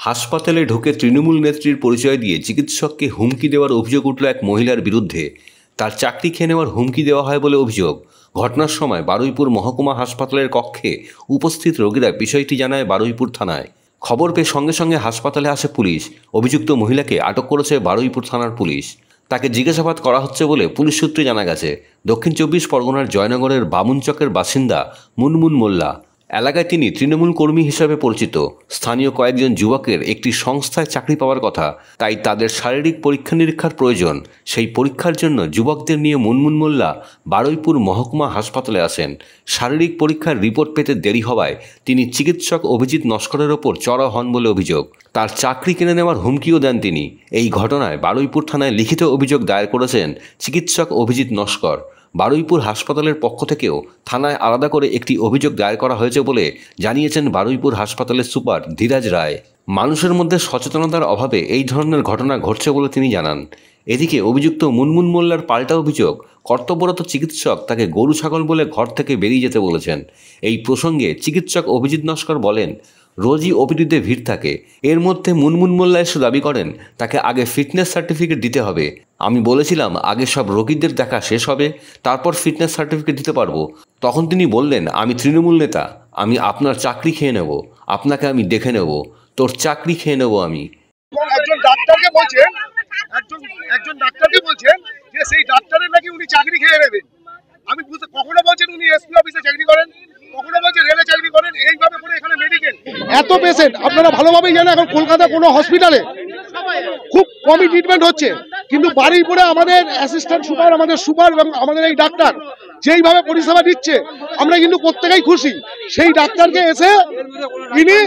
হাসপাতালে ঢুকে তৃণমূল নেত্রীর পরিচয় দিয়ে চিকিৎসককে হুমকি দেওয়ার অভিযোগ উঠল এক মহিলার বিরুদ্ধে। তার চাকরি খেয়ে নেওয়ার হুমকি দেওয়া হয় বলে অভিযোগ। ঘটনার সময় বারুইপুর মহকুমা হাসপাতালের কক্ষে উপস্থিত রোগীরা বিষয়টি জানায় বারুইপুর থানায়। খবর পেয়ে সঙ্গে সঙ্গে হাসপাতালে আসে পুলিশ। অভিযুক্ত মহিলাকে আটক করেছে বারুইপুর থানার পুলিশ। তাকে জিজ্ঞাসাবাদ করা হচ্ছে বলে পুলিশ সূত্রে জানা গেছে। দক্ষিণ 24 পরগনার জয়নগরের বামুনচকের বাসিন্দা মুনমুন মোল্লা। এলাকায় তিনি তৃণমূল কর্মী হিসাবে পরিচিত। স্থানীয় কয়েকজন যুবকের একটি সংস্থায় চাকরি পাওয়ার কথা, তাই তাদের শারীরিক পরীক্ষা নিরীক্ষার প্রয়োজন। সেই পরীক্ষার জন্য যুবকদের নিয়ে মুনমুন মোল্লা বারুইপুর মহকুমা হাসপাতালে আসেন। শারীরিক পরীক্ষার রিপোর্ট পেতে দেরি হওয়ায় তিনি চিকিৎসক অভিজিৎ নস্করের ওপর চড়াও হন বলে অভিযোগ। তার চাকরি কিনে নেওয়ার হুমকিও দেন তিনি। এই ঘটনায় বারুইপুর থানায় লিখিত অভিযোগ দায়ের করেছেন চিকিৎসক অভিজিৎ নস্কর। বারুইপুর হাসপাতালের পক্ষ থেকেও থানায় আলাদা করে একটি অভিযোগ দায়ের করা হয়েছে বলে জানিয়েছেন বারুইপুর হাসপাতালের সুপার ধীরাজ রায়। মানুষের মধ্যে সচেতনতার অভাবে এই ধরনের ঘটনা ঘটছে বলে তিনি জানান। এদিকে অভিযুক্ত মুনমুন মোল্লার পাল্টা অভিযোগ, কর্তব্যরত চিকিৎসক তাকে গরু ছাগল বলে ঘর থেকে বেরিয়ে যেতে বলেছেন। এই প্রসঙ্গে চিকিৎসক অভিজিৎ নস্কর বলেন, রোজই ওপিডিতে ভিড় থাকে। এর মধ্যে মুনমুন মোল্লা এসে দাবি করেন তাকে আগে ফিটনেস সার্টিফিকেট দিতে হবে। আমি বলেছিলাম আগে সব রোগীদের দেখা শেষ হবে, তারপর ফিটনেস সার্টিফিকেট দিতে পারবো। তখন তিনি বললেন, আমি তৃণমূল নেতা, আমি আপনার চাকরি খেয়ে নেব, আপনাকে আমি দেখে নেব, তোর চাকরি খেয়ে নেব আমি। একজন ডাক্তারকে বলছেন যে সেই ডাক্তারের নাকি উনি চাকরি খেয়ে নেবেন। আমি বুঝতে, কখনো বলছেন উনি এসপি অফিসে চাকরি করেন, কখনো বলছেন রেলে চাকরি করেন, এইভাবে করে এখানে মেডিকেল এত পেশেন্ট আপনারা ভালোভাবেই জানেন। এখন কলকাতা কোনো হসপিটালে খুব কমই ট্রিটমেন্ট হচ্ছে, কিন্তু বারুইপুরে আমাদের অ্যাসিস্ট্যান্ট সুপার, আমাদের সুপার এবং আমাদের এই ডাক্তার যেইভাবে পরিষেবা দিচ্ছে আমরা কিন্তু প্রত্যেকেই খুশি। সেই ডাক্তারকে এসে ইনি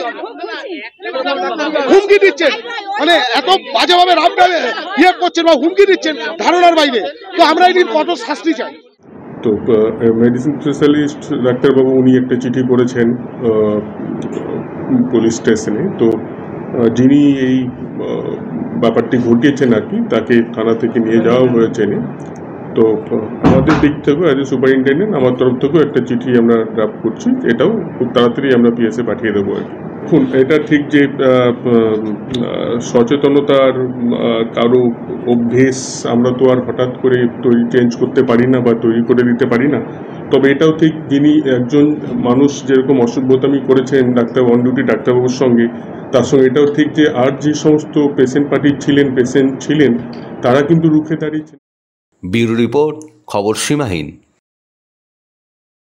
হুমকি দিচ্ছেন, মানে এত বাজেভাবে রামভাবে ইয়ে করছেন বা হুমকি দিচ্ছেন ধারণার বাইরে। তো আমরা এটির কঠোর শাস্তি চাই। তো মেডিসিন স্পেশালিস্ট ডাক্তারবাবু উনি একটা চিঠি করেছেন পুলিশ স্টেশনে। তো যিনি এই ব্যাপারটি ঘটিয়েছেন আর কি, তাকে থানা থেকে নিয়ে যাওয়া হয়েছে। তো আমাদের দিক থেকেও অ্যাজ এ সুপারিনটেন্ডেন্ট আমার তরফ থেকেও একটা চিঠি আমরা ড্রাফট করছি, এটাও খুব তাড়াতাড়ি আমরা পিএসএ পাঠিয়ে দেবো আর কি। এখন এটা ঠিক যে সচেতনতার কারো অভ্যেস আমরা তো আর হঠাৎ করে চেঞ্জ করতে পারি না বা তৈরি করে দিতে পারি না। তবে এটাও ঠিক, যিনি একজন মানুষ যেরকম অসভ্যতামি করেছেন ডাক্তার অন ডিউটি ডাক্তারবাবুর সঙ্গে, তার সঙ্গে এটাও ঠিক যে আর যে সমস্ত পেশেন্ট ছিলেন তারা কিন্তু রুখে দাঁড়িয়েছেন। ব্যুরো রিপোর্ট, খবর সীমাহীন।